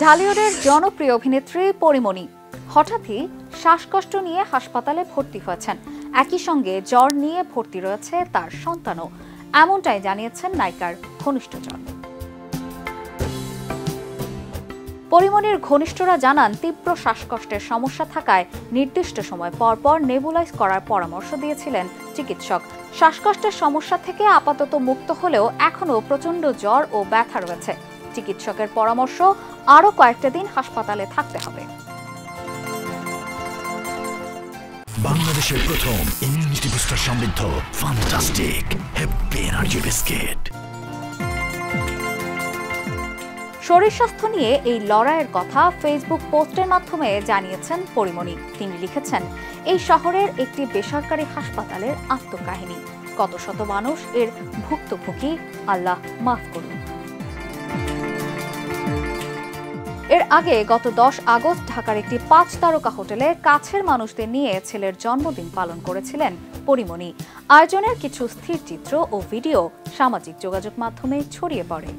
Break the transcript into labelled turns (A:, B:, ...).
A: ঢালিউডের জনপ্রিয় অভিনেত্রী পরিমণি হঠাৎই শ্বাসকষ্ট নিয়ে হাসপাতালে ভর্তি হয়েছেন। একই সঙ্গে জ্বর নিয়ে ভর্তি রয়েছে তার সন্তানও, এমনটাই জানিয়েছেন নায়িকার ঘনিষ্ঠজন। পরিমণির ঘনিষ্ঠরা জানান, তীব্র শ্বাসকষ্টের সমস্যা থাকায় নির্দিষ্ট সময় পরপর নেবুলাইজ করার পরামর্শ দিয়েছিলেন চিকিৎসক। শ্বাসকষ্টের সমস্যা থেকে আপাতত মুক্ত হলেও এখনও প্রচণ্ড জ্বর ও ব্যথা রয়েছে। চিকিৎসকের পরামর্শ, আরও কয়েকটা দিন হাসপাতালে থাকতে হবে।
B: বাংলাদেশের প্রথম ইমিউনিটি বুস্টার সমৃদ্ধ ফ্যান্টাস্টিক হ্যাপি এনার্জি বিস্কিট।
A: শরীর স্বাস্থ্য নিয়ে এই লড়াইয়ের কথা ফেসবুক পোস্টের মাধ্যমে জানিয়েছেন পরিমণি। তিনি লিখেছেন, এই শহরের একটি বেসরকারি হাসপাতালের আত্মকাহিনী। কত শত মানুষ এর ভুক্তভোগী, আল্লাহ মাফ করুন। এর আগে গত 10 আগস্ট ঢাকার একটি 5 তারকা হোটেলে কাছের মানুষদের নিয়ে ছেলের জন্মদিন পালন করেছিলেন পরিমণি। আয়োজনের কিছু স্থির চিত্র ও ভিডিও সামাজিক যোগাযোগ মাধ্যমে ছড়িয়ে পড়ে।